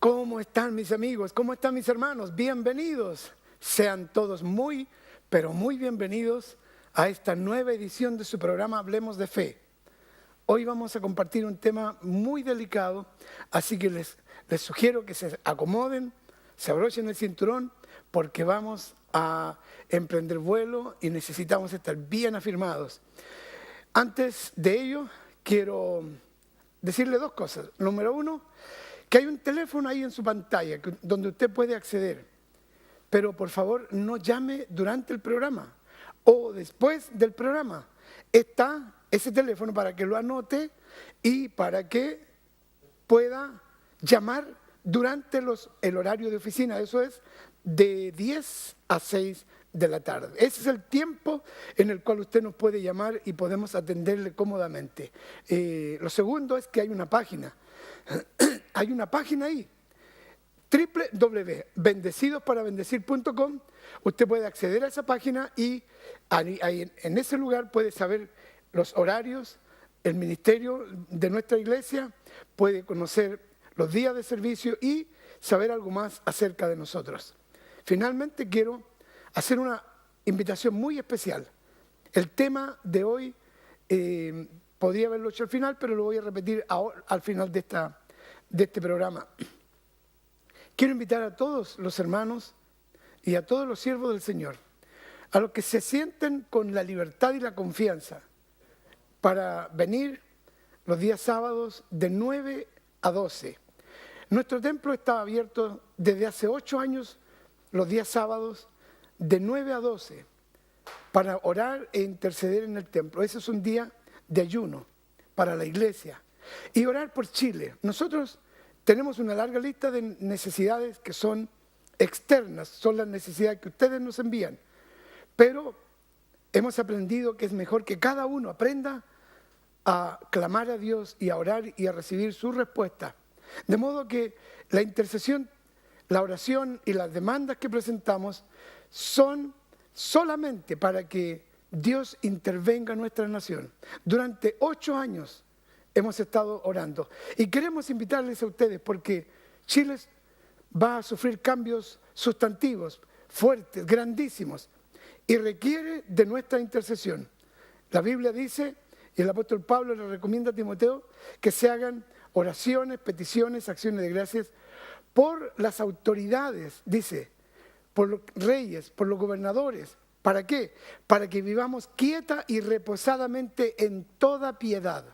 ¿Cómo están mis amigos? ¿Cómo están mis hermanos? Bienvenidos. Sean todos muy, pero muy bienvenidos a esta nueva edición de su programa Hablemos de Fe. Hoy vamos a compartir un tema muy delicado, así que les sugiero que se acomoden, se abrochen el cinturón, porque vamos a emprender vuelo y necesitamos estar bien afirmados. Antes de ello, quiero decirle dos cosas. Número uno, que hay un teléfono ahí en su pantalla donde usted puede acceder, pero por favor no llame durante el programa o después del programa. Está ese teléfono para que lo anote y para que pueda llamar durante el horario de oficina. Eso es de 10 a 6 de la tarde. Ese es el tiempo en el cual usted nos puede llamar y podemos atenderle cómodamente. Lo segundo es que hay una página. Hay una página ahí, www.bendecidosparabendecir.com. Usted puede acceder a esa página y ahí, en ese lugar puede saber los horarios, el ministerio de nuestra iglesia, puede conocer los días de servicio y saber algo más acerca de nosotros. Finalmente quiero hacer una invitación muy especial. El tema de hoy podría haberlo hecho al final, pero lo voy a repetir al final de este programa. Quiero invitar a todos los hermanos y a todos los siervos del Señor, a los que se sienten con la libertad y la confianza para venir los días sábados de 9 a 12. Nuestro templo está abierto desde hace 8 años, los días sábados de 9 a 12, para orar e interceder en el templo. Ese es un día de ayuno para la iglesia. Y orar por Chile. Nosotros tenemos una larga lista de necesidades que son externas, son las necesidades que ustedes nos envían. Pero hemos aprendido que es mejor que cada uno aprenda a clamar a Dios y a orar y a recibir su respuesta. De modo que la intercesión, la oración y las demandas que presentamos son solamente para que Dios intervenga en nuestra nación. Durante 8 años hemos estado orando y queremos invitarles a ustedes porque Chile va a sufrir cambios sustantivos, fuertes, grandísimos y requiere de nuestra intercesión. La Biblia dice, y el apóstol Pablo le recomienda a Timoteo, que se hagan oraciones, peticiones, acciones de gracias por las autoridades, dice, por los reyes, por los gobernadores. ¿Para qué? Para que vivamos quieta y reposadamente en toda piedad.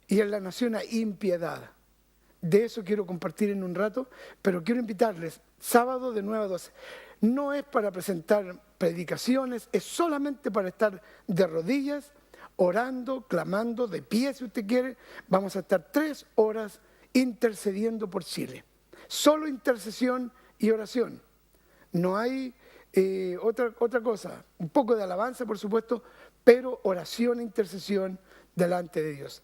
Y en la nación hay impiedad. De eso quiero compartir en un rato, pero quiero invitarles, sábado de 9 a 12. No es para presentar predicaciones, es solamente para estar de rodillas, orando, clamando, de pie si usted quiere. Vamos a estar 3 horas intercediendo por Chile. Solo intercesión y oración. No hay otra cosa, un poco de alabanza por supuesto, pero oración e intercesión delante de Dios.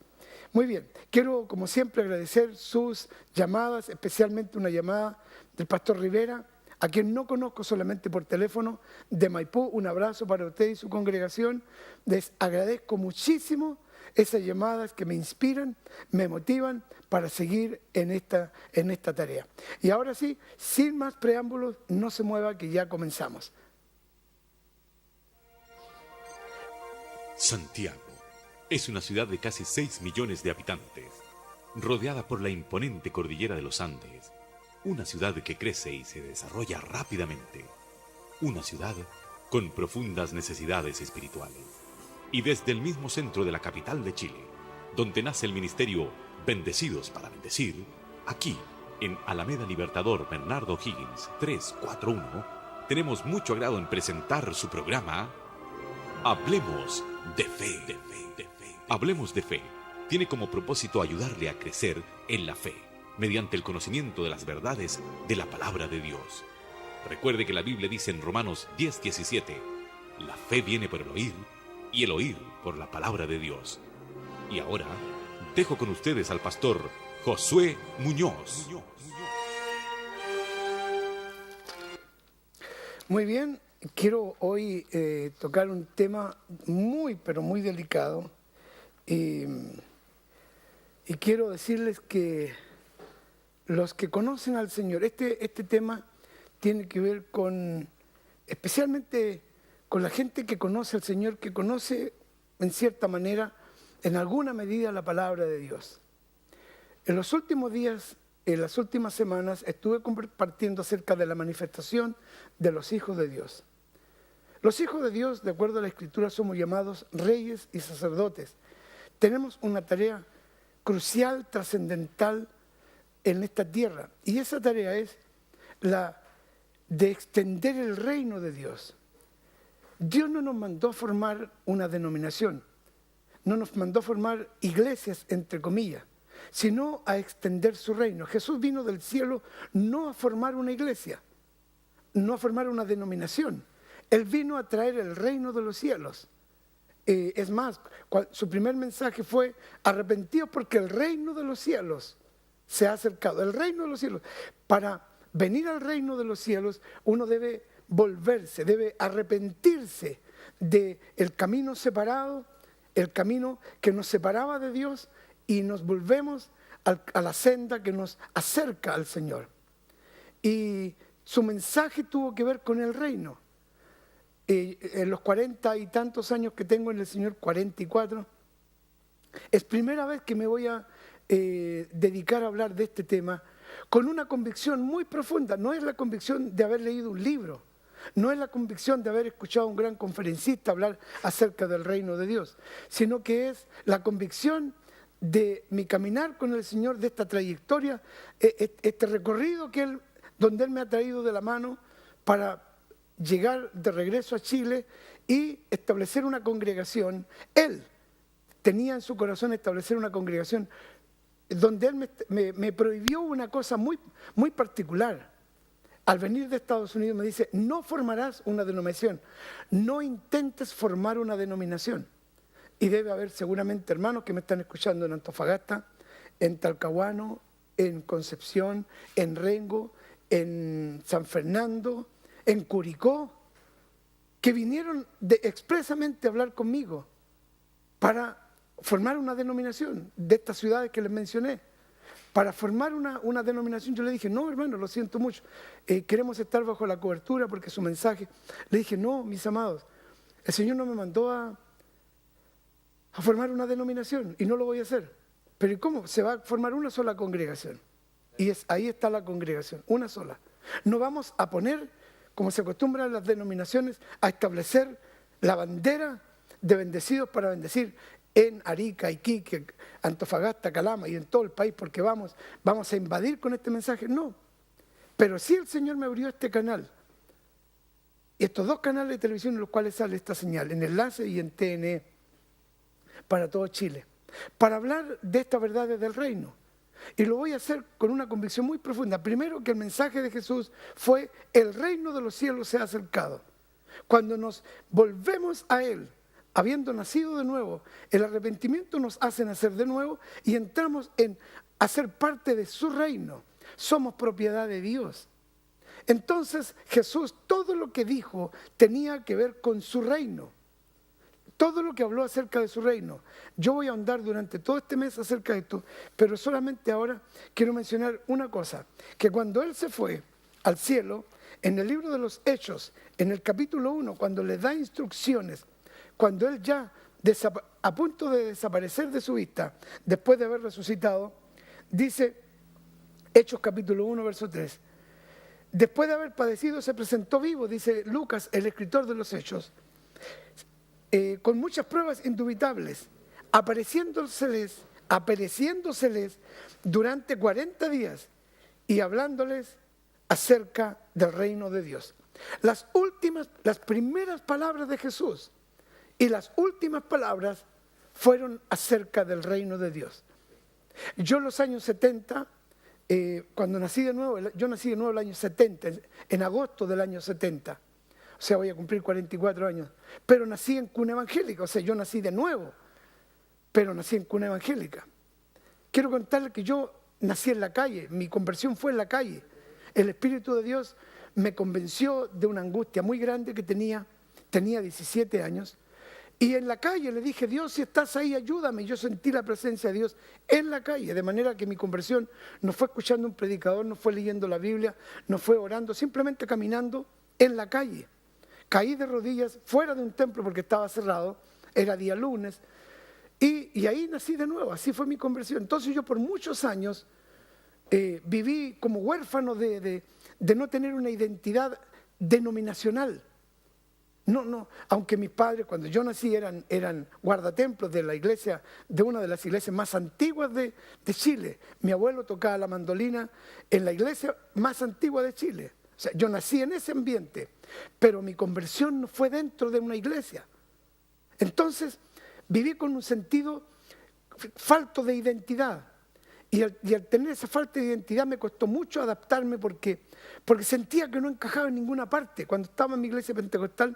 Muy bien, quiero como siempre agradecer sus llamadas, especialmente una llamada del pastor Rivera, a quien no conozco solamente por teléfono, de Maipú. Un abrazo para usted y su congregación. Les agradezco muchísimo esas llamadas que me inspiran, me motivan para seguir en esta tarea. Y ahora sí, sin más preámbulos, no se mueva que ya comenzamos. Santiago es una ciudad de casi 6 millones de habitantes, rodeada por la imponente cordillera de los Andes, una ciudad que crece y se desarrolla rápidamente, una ciudad con profundas necesidades espirituales. Y desde el mismo centro de la capital de Chile, donde nace el ministerio Bendecidos para Bendecir, aquí, en Alameda Libertador Bernardo O'Higgins 341, tenemos mucho agrado en presentar su programa Hablemos de Fe. Hablemos de Fe tiene como propósito ayudarle a crecer en la fe, mediante el conocimiento de las verdades de la palabra de Dios. Recuerde que la Biblia dice en Romanos 10:17, la fe viene por el oír, y el oír por la palabra de Dios. Y ahora, dejo con ustedes al pastor Josué Muñoz. Muy bien, quiero hoy tocar un tema muy, pero muy delicado. Y quiero decirles que los que conocen al Señor. Este tema tiene que ver especialmente con la gente que conoce al Señor, que conoce en cierta manera, en alguna medida, la palabra de Dios. En los últimos días, en las últimas semanas, estuve compartiendo acerca de la manifestación de los hijos de Dios. Los hijos de Dios, de acuerdo a la Escritura, somos llamados reyes y sacerdotes. Tenemos una tarea crucial, trascendental en esta tierra. Y esa tarea es la de extender el reino de Dios. Dios no nos mandó a formar una denominación, no nos mandó a formar iglesias, entre comillas, sino a extender su reino. Jesús vino del cielo no a formar una iglesia, no a formar una denominación. Él vino a traer el reino de los cielos. Es más, su primer mensaje fue: arrepentidos porque el reino de los cielos se ha acercado. El reino de los cielos. Para venir al reino de los cielos, uno debe volverse, debe arrepentirse del camino separado, el camino que nos separaba de Dios, y nos volvemos a la senda que nos acerca al Señor. Y su mensaje tuvo que ver con el reino. En los 40 y tantos años que tengo en el Señor, 44, es primera vez que me voy a dedicar a hablar de este tema con una convicción muy profunda. No es la convicción de haber leído un libro, no es la convicción de haber escuchado a un gran conferencista hablar acerca del reino de Dios, sino que es la convicción de mi caminar con el Señor, de esta trayectoria, este recorrido donde Él me ha traído de la mano para llegar de regreso a Chile y establecer una congregación. Él tenía en su corazón establecer una congregación donde Él me prohibió una cosa muy, muy particular. Al venir de Estados Unidos me dice: no formarás una denominación, no intentes formar una denominación. Y debe haber seguramente hermanos que me están escuchando en Antofagasta, en Talcahuano, en Concepción, en Rengo, en San Fernando, en Curicó, que vinieron expresamente a hablar conmigo para formar una denominación de estas ciudades que les mencioné. Para formar una denominación, yo le dije: no, hermano, lo siento mucho, queremos estar bajo la cobertura porque su mensaje. Le dije: no, mis amados, el Señor no me mandó a formar una denominación y no lo voy a hacer. Pero ¿y cómo? Se va a formar una sola congregación. Y ahí está la congregación, una sola. No vamos a poner, como se acostumbra en las denominaciones, a establecer la bandera de bendecidos para bendecir en Arica, Iquique, Antofagasta, Calama y en todo el país, porque vamos a invadir con este mensaje. No, pero sí el Señor me abrió este canal, y estos dos canales de televisión en los cuales sale esta señal, en Enlace y en TNE, para todo Chile, para hablar de estas verdades del reino. Y lo voy a hacer con una convicción muy profunda. Primero, que el mensaje de Jesús fue: el reino de los cielos se ha acercado. Cuando nos volvemos a Él, habiendo nacido de nuevo, el arrepentimiento nos hace nacer de nuevo y entramos a ser parte de su reino. Somos propiedad de Dios. Entonces Jesús, todo lo que dijo tenía que ver con su reino. Todo lo que habló acerca de su reino. Yo voy a ahondar durante todo este mes acerca de esto, pero solamente ahora quiero mencionar una cosa: que cuando Él se fue al cielo, en el libro de los Hechos, en el capítulo 1, cuando le da instrucciones, cuando Él ya a punto de desaparecer de su vista, después de haber resucitado, dice, Hechos capítulo 1, verso 3, después de haber padecido se presentó vivo, dice Lucas, el escritor de los Hechos, con muchas pruebas indubitables, apareciéndoseles durante 40 días y hablándoles acerca del reino de Dios. Las primeras palabras de Jesús y las últimas palabras fueron acerca del reino de Dios. Yo en los años 70, cuando nací de nuevo, yo nací de nuevo el año 70, en agosto del año 70. O sea, voy a cumplir 44 años. Pero nací en cuna evangélica, o sea, yo nací de nuevo, pero nací en cuna evangélica. Quiero contarles que yo nací en la calle, mi conversión fue en la calle. El Espíritu de Dios me convenció de una angustia muy grande que tenía 17 años, Y en la calle le dije, Dios, si estás ahí, ayúdame. Y yo sentí la presencia de Dios en la calle, de manera que mi conversión no fue escuchando un predicador, no fue leyendo la Biblia, no fue orando, simplemente caminando en la calle. Caí de rodillas fuera de un templo porque estaba cerrado, era día lunes, y ahí nací de nuevo, así fue mi conversión. Entonces yo por muchos años viví como huérfano de no tener una identidad denominacional. No, aunque mis padres cuando yo nací eran guardatemplos de la iglesia, de una de las iglesias más antiguas de Chile. Mi abuelo tocaba la mandolina en la iglesia más antigua de Chile. O sea, yo nací en ese ambiente, pero mi conversión no fue dentro de una iglesia. Entonces, viví con un sentido falto de identidad. Y al tener esa falta de identidad me costó mucho adaptarme porque sentía que no encajaba en ninguna parte. Cuando estaba en mi iglesia pentecostal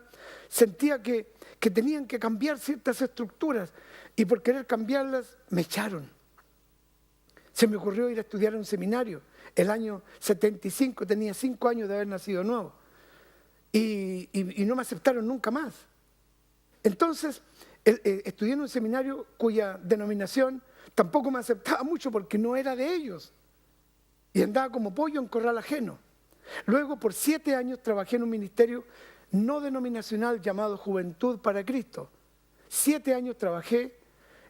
sentía que tenían que cambiar ciertas estructuras y por querer cambiarlas me echaron. Se me ocurrió ir a estudiar a un seminario. El año 75, tenía 5 años de haber nacido nuevo. Y no me aceptaron nunca más. Entonces estudié en un seminario cuya denominación tampoco me aceptaba mucho porque no era de ellos. Y andaba como pollo en corral ajeno. Luego, por 7 años, trabajé en un ministerio no denominacional llamado Juventud para Cristo. 7 años trabajé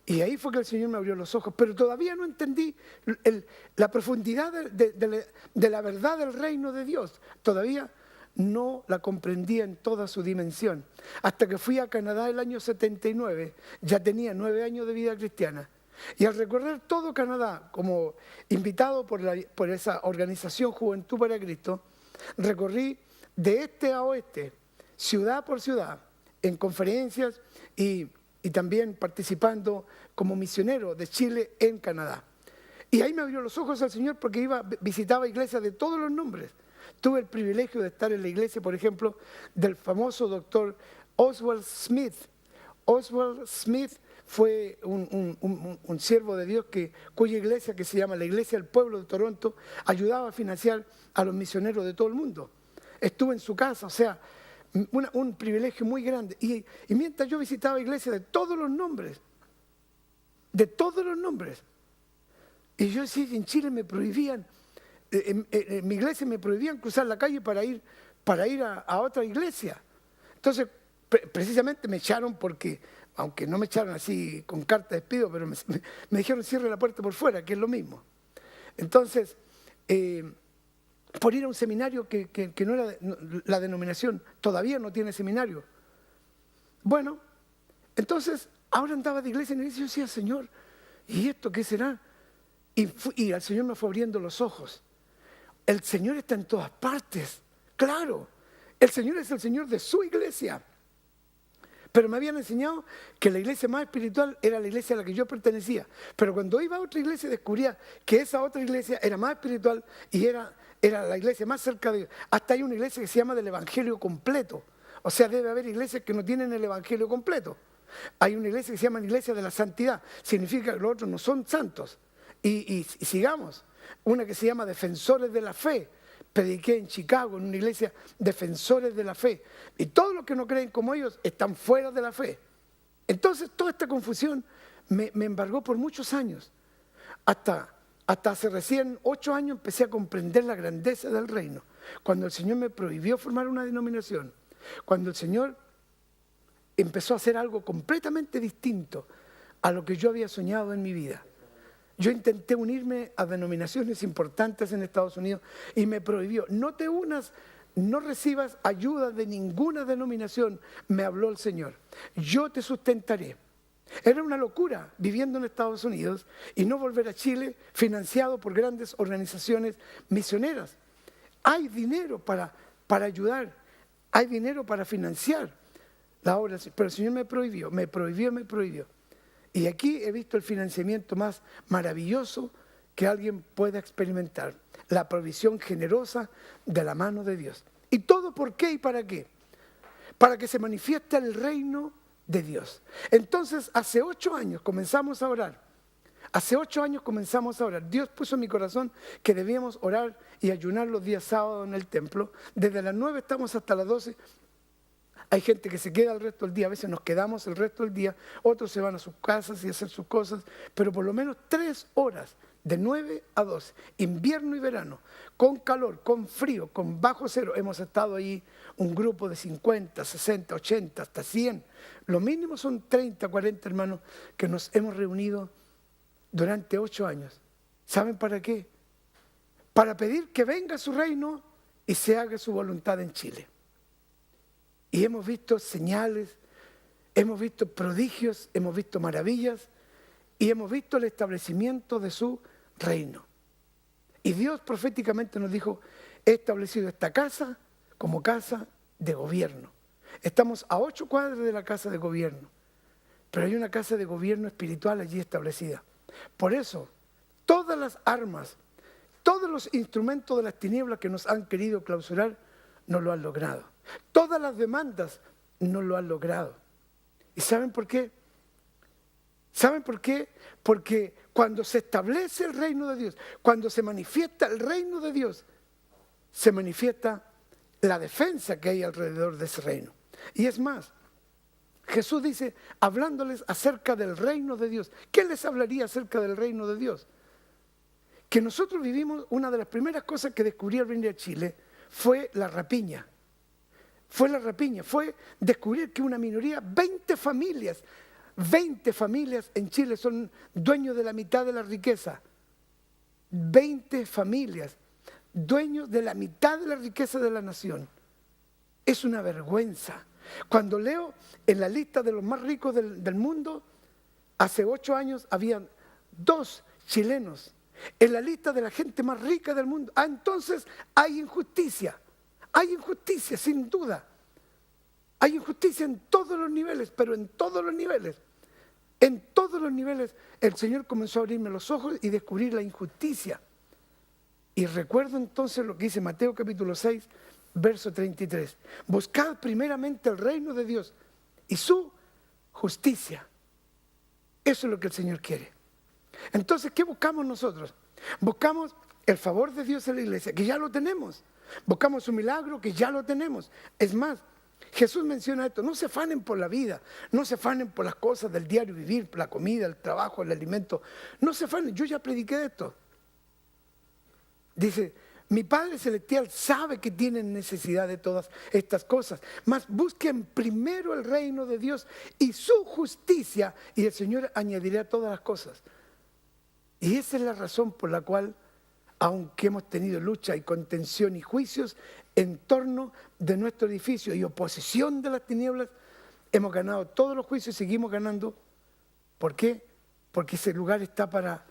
y ahí fue que el Señor me abrió los ojos. Pero todavía no entendí la profundidad de la verdad del reino de Dios. Todavía no la comprendía en toda su dimensión. Hasta que fui a Canadá el año 79, ya tenía 9 años de vida cristiana. Y al recorrer todo Canadá, como invitado por esa organización Juventud para Cristo, recorrí de este a oeste, ciudad por ciudad, en conferencias y también participando como misionero de Chile en Canadá. Y ahí me abrió los ojos al Señor porque visitaba iglesias de todos los nombres. Tuve el privilegio de estar en la iglesia, por ejemplo, del famoso doctor Oswald Smith. Oswald Smith fue un siervo de Dios cuya iglesia, que se llama la Iglesia del Pueblo de Toronto, ayudaba a financiar a los misioneros de todo el mundo. Estuve en su casa, o sea, un privilegio muy grande. Y mientras yo visitaba iglesias de todos los nombres, y yo decía, en Chile me prohibían, en mi iglesia me prohibían cruzar la calle para ir a otra iglesia. Entonces, precisamente me echaron porque, aunque no me echaron así con carta de despido, pero me dijeron cierre la puerta por fuera, que es lo mismo. Entonces, por ir a un seminario que no era la denominación, todavía no tiene seminario. Bueno, entonces, ahora andaba de iglesia en iglesia y yo decía, Señor, ¿y esto qué será? Y al Señor me fue abriendo los ojos. El Señor está en todas partes, claro. El Señor es el Señor de su iglesia. Pero me habían enseñado que la iglesia más espiritual era la iglesia a la que yo pertenecía. Pero cuando iba a otra iglesia descubría que esa otra iglesia era más espiritual y era la iglesia más cerca de Dios. Hasta hay una iglesia que se llama del Evangelio completo. O sea, debe haber iglesias que no tienen el Evangelio completo. Hay una iglesia que se llama la iglesia de la santidad. Significa que los otros no son santos. Y sigamos. Una que se llama Defensores de la Fe. Prediqué en Chicago, en una iglesia, Defensores de la Fe. Y todos los que no creen como ellos están fuera de la fe. Entonces, toda esta confusión me embargó por muchos años. Hasta hace recién 8 años empecé a comprender la grandeza del reino. Cuando el Señor me prohibió formar una denominación. Cuando el Señor empezó a hacer algo completamente distinto a lo que yo había soñado en mi vida. Yo intenté unirme a denominaciones importantes en Estados Unidos y me prohibió, no te unas, no recibas ayuda de ninguna denominación, me habló el Señor. Yo te sustentaré. Era una locura viviendo en Estados Unidos y no volver a Chile financiado por grandes organizaciones misioneras. Hay dinero para ayudar, hay dinero para financiar la obra, pero el Señor me prohibió. Y aquí he visto el financiamiento más maravilloso que alguien pueda experimentar. La provisión generosa de la mano de Dios. ¿Y todo por qué y para qué? Para que se manifieste el reino de Dios. Entonces, hace 8 años comenzamos a orar. Dios puso en mi corazón que debíamos orar y ayunar los días sábados en el templo. Desde las 9 estamos hasta las 12 Hay gente que se queda el resto del día, a veces nos quedamos el resto del día, otros se van a sus casas y a hacer sus cosas, pero por lo menos 3 horas, de 9 a 12, invierno y verano, con calor, con frío, con bajo cero. Hemos estado ahí un grupo de 50, 60, 80, hasta 100. Lo mínimo son 30, 40 hermanos que nos hemos reunido durante 8 años. ¿Saben para qué? Para pedir que venga su reino y se haga su voluntad en Chile. Y hemos visto señales, hemos visto prodigios, hemos visto maravillas y hemos visto el establecimiento de su reino. Y Dios proféticamente nos dijo, he establecido esta casa como casa de gobierno. Estamos a 8 cuadras de la casa de gobierno, pero hay una casa de gobierno espiritual allí establecida. Por eso, todas las armas, todos los instrumentos de las tinieblas que nos han querido clausurar, no lo han logrado. Todas las demandas no lo han logrado. ¿Y saben por qué? ¿Saben por qué? Porque cuando se establece el reino de Dios, cuando se manifiesta el reino de Dios, se manifiesta la defensa que hay alrededor de ese reino. Y es más, Jesús dice, hablándoles acerca del reino de Dios. ¿Qué les hablaría acerca del reino de Dios? Que nosotros vivimos, una de las primeras cosas que descubrí al venir a Chile fue la rapiña. Fue la rapiña, fue descubrir que una minoría, 20 familias en Chile son dueños de la mitad de la riqueza. 20 familias, dueños de la mitad de la riqueza de la nación. Es una vergüenza. Cuando leo en la lista de los más ricos del mundo, hace 8 años habían 2 chilenos en la lista de la gente más rica del mundo. Entonces hay injusticia sin duda. Hay injusticia en todos los niveles, pero en todos los niveles. En todos los niveles el Señor comenzó a abrirme los ojos y descubrir la injusticia. Y recuerdo entonces lo que dice Mateo capítulo 6, verso 33. Buscad primeramente el reino de Dios y su justicia. Eso es lo que el Señor quiere. Entonces, ¿qué buscamos nosotros? Buscamos el favor de Dios en la iglesia, que ya lo tenemos. Buscamos su milagro, que ya lo tenemos. Es más, Jesús menciona esto, no se afanen por la vida, no se afanen por las cosas del diario vivir, por la comida, el trabajo, el alimento. No se afanen, yo ya prediqué de esto. Dice, mi Padre Celestial sabe que tienen necesidad de todas estas cosas, mas busquen primero el reino de Dios y su justicia, y el Señor añadirá todas las cosas. Y esa es la razón por la cual, aunque hemos tenido lucha y contención y juicios en torno de nuestro edificio y oposición de las tinieblas, hemos ganado todos los juicios y seguimos ganando. ¿Por qué? Porque ese lugar está para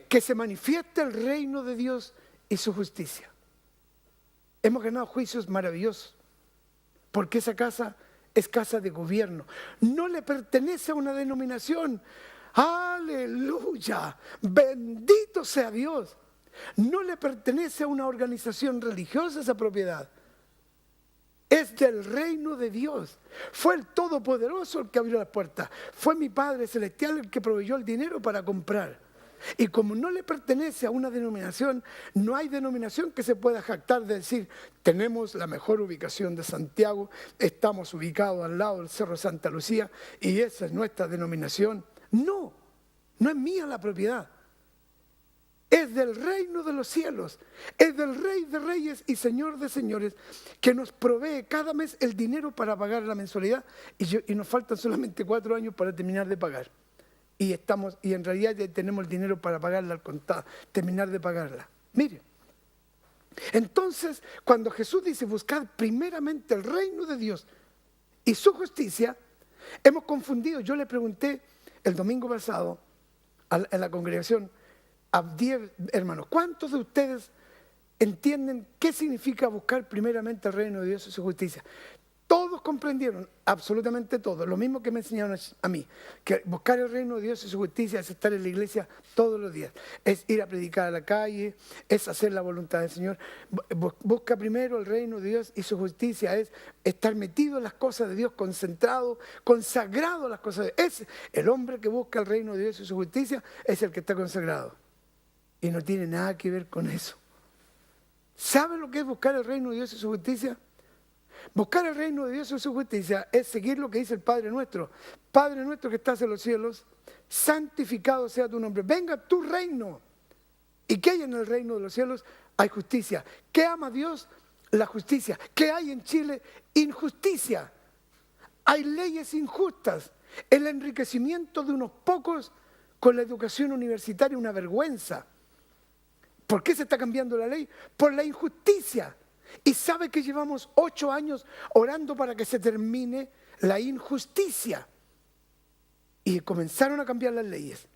que se manifieste el reino de Dios y su justicia. Hemos ganado juicios maravillosos, porque esa casa es casa de gobierno. No le pertenece a una denominación. ¡Aleluya! ¡Bendito sea Dios! No le pertenece a una organización religiosa esa propiedad. Es del reino de Dios. Fue el Todopoderoso el que abrió las puertas. Fue mi Padre Celestial el que proveyó el dinero para comprar. Y como no le pertenece a una denominación, no hay denominación que se pueda jactar de decir, tenemos la mejor ubicación de Santiago, estamos ubicados al lado del Cerro Santa Lucía y esa es nuestra denominación. No, no es mía la propiedad. Es del reino de los cielos, es del Rey de Reyes y Señor de Señores, que nos provee cada mes el dinero para pagar la mensualidad y nos faltan solamente 4 años para terminar de pagar. Y en realidad ya tenemos el dinero para pagarla al contado, terminar de pagarla. Mire, entonces cuando Jesús dice buscad primeramente el reino de Dios y su justicia, hemos confundido. Yo le pregunté el domingo pasado en la congregación a 10 hermanos, ¿cuántos de ustedes entienden qué significa buscar primeramente el reino de Dios y su justicia? Todos comprendieron, absolutamente todos, lo mismo que me enseñaron a mí, que buscar el reino de Dios y su justicia es estar en la iglesia todos los días, es ir a predicar a la calle, es hacer la voluntad del Señor. Busca primero el reino de Dios y su justicia, es estar metido en las cosas de Dios, concentrado, consagrado a las cosas de Dios. El hombre que busca el reino de Dios y su justicia es el que está consagrado. Y no tiene nada que ver con eso. ¿Sabe lo que es buscar el reino de Dios y su justicia? Buscar el reino de Dios y su justicia es seguir lo que dice el Padre nuestro. Padre nuestro que estás en los cielos, santificado sea tu nombre. Venga tu reino. ¿Y qué hay en el reino de los cielos? Hay justicia. ¿Qué ama Dios? La justicia. ¿Qué hay en Chile? Injusticia. Hay leyes injustas. El enriquecimiento de unos pocos con la educación universitaria, una vergüenza. ¿Por qué se está cambiando la ley? Por la injusticia. Y sabe que llevamos 8 años orando para que se termine la injusticia. Y comenzaron a cambiar las leyes.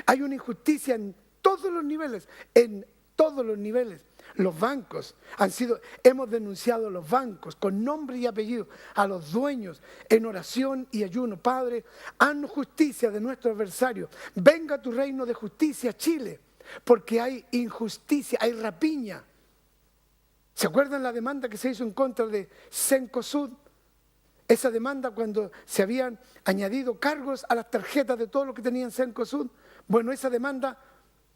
Hay una injusticia en todos los niveles, en todos los niveles. Los bancos hemos denunciado a los bancos con nombre y apellido, a los dueños, en oración y ayuno. Padre, haznos justicia de nuestro adversario. Venga tu reino de justicia, Chile, porque hay injusticia, hay rapiña. ¿Se acuerdan la demanda que se hizo en contra de Cencosud? Esa demanda cuando se habían añadido cargos a las tarjetas de todo lo que tenían Cencosud. Bueno, esa demanda,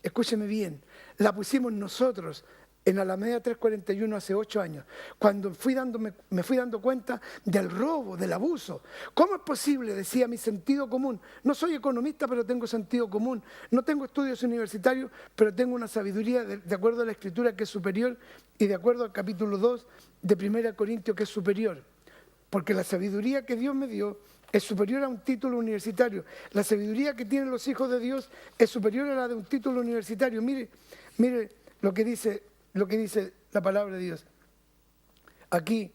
escúcheme bien, la pusimos nosotros en Alameda 341 hace 8 años, cuando me fui dando cuenta del robo, del abuso. ¿Cómo es posible? Decía mi sentido común. No soy economista, pero tengo sentido común. No tengo estudios universitarios, pero tengo una sabiduría de acuerdo a la Escritura que es superior y de acuerdo al capítulo 2 de 1 Corintios que es superior. Porque la sabiduría que Dios me dio es superior a un título universitario. La sabiduría que tienen los hijos de Dios es superior a la de un título universitario. Mire lo que dice la palabra de Dios. Aquí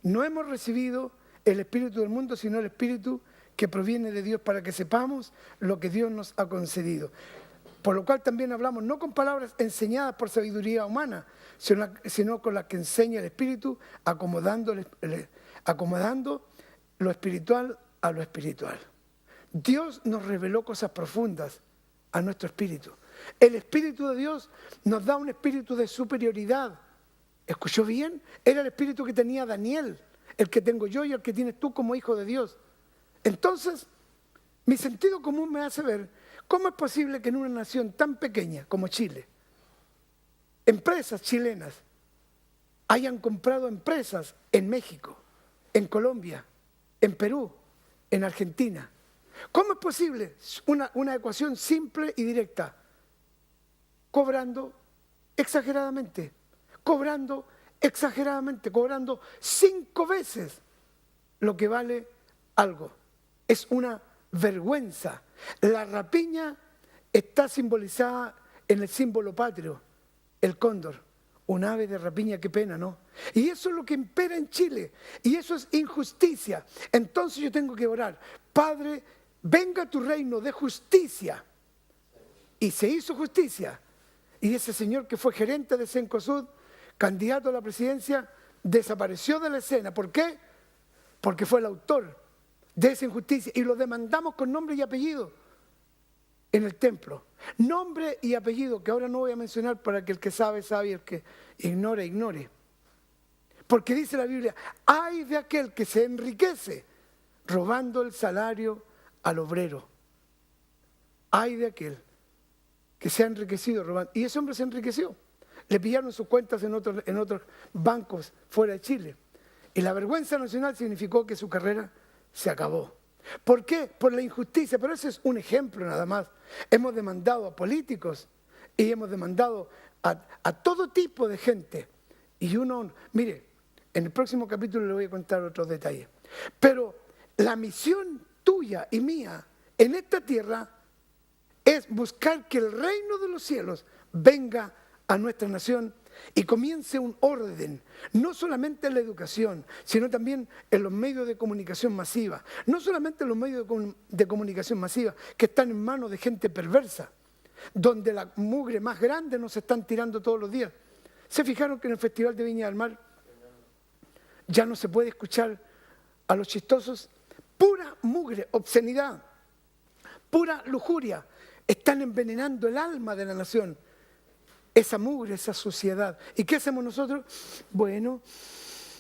no hemos recibido el espíritu del mundo, sino el espíritu que proviene de Dios para que sepamos lo que Dios nos ha concedido. Por lo cual también hablamos no con palabras enseñadas por sabiduría humana, sino con las que enseña el espíritu, acomodando lo espiritual a lo espiritual. Dios nos reveló cosas profundas a nuestro espíritu. El Espíritu de Dios nos da un espíritu de superioridad. ¿Escuchó bien? Era el espíritu que tenía Daniel, el que tengo yo y el que tienes tú como hijo de Dios. Entonces, mi sentido común me hace ver cómo es posible que en una nación tan pequeña como Chile, empresas chilenas hayan comprado empresas en México, en Colombia, en Perú, en Argentina. ¿Cómo es posible? Una ecuación simple y directa. Cobrando exageradamente, cobrando 5 veces lo que vale algo. Es una vergüenza. La rapiña está simbolizada en el símbolo patrio, el cóndor. Un ave de rapiña, qué pena, ¿no? Y eso es lo que impera en Chile. Y eso es injusticia. Entonces yo tengo que orar. Padre, venga tu reino de justicia. Y se hizo justicia. Y ese señor que fue gerente de Cencosud, candidato a la presidencia, desapareció de la escena. ¿Por qué? Porque fue el autor de esa injusticia. Y lo demandamos con nombre y apellido en el templo. Nombre y apellido, que ahora no voy a mencionar para que el que sabe, sabe, y el que ignore, ignore. Porque dice la Biblia, ay de aquel que se enriquece robando el salario al obrero. Ay de aquel que se ha enriquecido robando. Y ese hombre se enriqueció. Le pillaron sus cuentas en otros bancos fuera de Chile. Y la vergüenza nacional significó que su carrera se acabó. ¿Por qué? Por la injusticia. Pero ese es un ejemplo nada más. Hemos demandado a políticos y hemos demandado a todo tipo de gente. Y mire, en el próximo capítulo le voy a contar otros detalles. Pero la misión tuya y mía en esta tierra es buscar que el reino de los cielos venga a nuestra nación y comience un orden, no solamente en la educación, sino también en los medios de comunicación masiva. No solamente en los medios de comunicación masiva que están en manos de gente perversa, donde la mugre más grande nos están tirando todos los días. ¿Se fijaron que en el Festival de Viña del Mar ya no se puede escuchar a los chistosos? Pura mugre, obscenidad, pura lujuria. Están envenenando el alma de la nación. Esa mugre, esa suciedad. ¿Y qué hacemos nosotros? Bueno,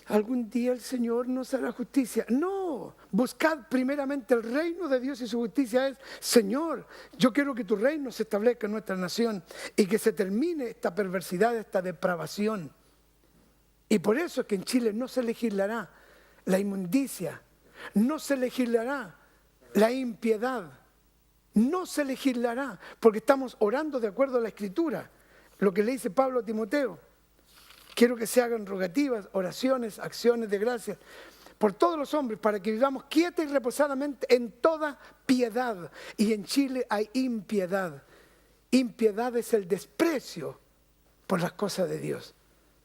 algún día el Señor nos hará justicia. No, buscad primeramente el reino de Dios y su justicia es, Señor, yo quiero que tu reino se establezca en nuestra nación y que se termine esta perversidad, esta depravación. Y por eso es que en Chile no se legislará la inmundicia, no se legislará la impiedad, no se legislará, porque estamos orando de acuerdo a la Escritura, lo que le dice Pablo a Timoteo. Quiero que se hagan rogativas, oraciones, acciones de gracias por todos los hombres, para que vivamos quieta y reposadamente en toda piedad. Y en Chile hay impiedad. Impiedad es el desprecio por las cosas de Dios.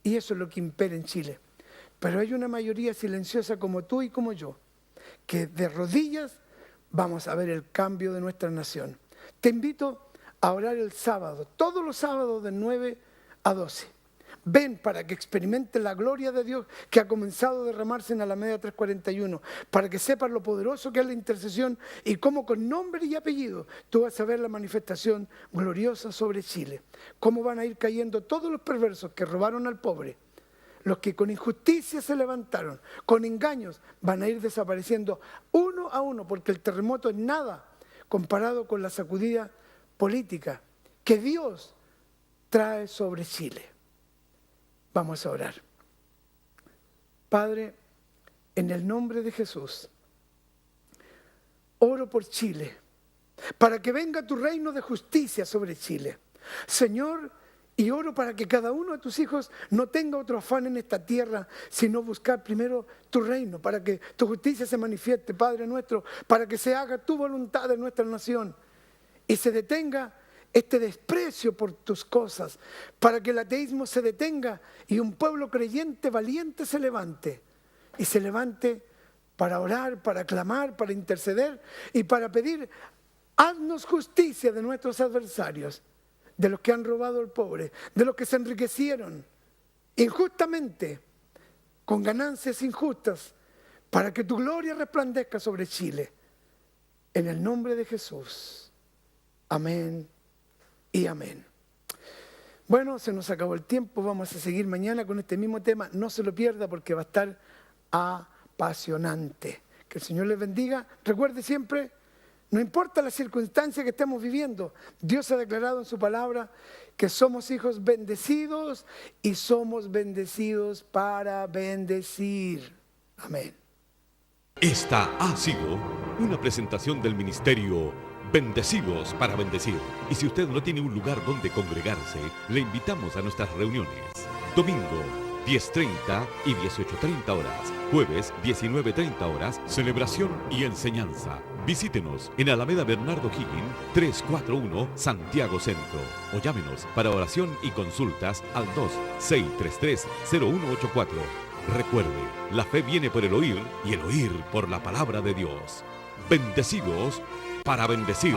Y eso es lo que impera en Chile. Pero hay una mayoría silenciosa como tú y como yo, que de rodillas vamos a ver el cambio de nuestra nación. Te invito a orar el sábado, todos los sábados de 9 a 12. Ven para que experimentes la gloria de Dios que ha comenzado a derramarse en Alameda 341, para que sepas lo poderoso que es la intercesión y cómo con nombre y apellido tú vas a ver la manifestación gloriosa sobre Chile. Cómo van a ir cayendo todos los perversos que robaron al pobre, los que con injusticia se levantaron, con engaños, van a ir desapareciendo uno a uno, porque el terremoto es nada comparado con la sacudida política que Dios trae sobre Chile. Vamos a orar. Padre, en el nombre de Jesús, oro por Chile, para que venga tu reino de justicia sobre Chile. Señor, y oro para que cada uno de tus hijos no tenga otro afán en esta tierra, sino buscar primero tu reino, para que tu justicia se manifieste, Padre nuestro, para que se haga tu voluntad en nuestra nación y se detenga este desprecio por tus cosas, para que el ateísmo se detenga y un pueblo creyente, valiente se levante. Y se levante para orar, para clamar, para interceder y para pedir: haznos justicia de nuestros adversarios, de los que han robado al pobre, de los que se enriquecieron injustamente, con ganancias injustas, para que tu gloria resplandezca sobre Chile. En el nombre de Jesús. Amén. Y amén. Bueno, se nos acabó el tiempo, vamos a seguir mañana con este mismo tema, no se lo pierda porque va a estar apasionante. Que el Señor les bendiga. Recuerde siempre, no importa la circunstancia que estemos viviendo, Dios ha declarado en su palabra que somos hijos bendecidos y somos bendecidos para bendecir. Amén. Esta ha sido una presentación del ministerio Bendecidos para Bendecir. Y si usted no tiene un lugar donde congregarse, le invitamos a nuestras reuniones. Domingo, 10:30 y 18:30 horas. Jueves, 19:30 horas, celebración y enseñanza. Visítenos en Alameda Bernardo Higgins, 341, Santiago Centro. O llámenos para oración y consultas al 2-633-0184. Recuerde, la fe viene por el oír y el oír por la palabra de Dios. Bendecidos para bendecir.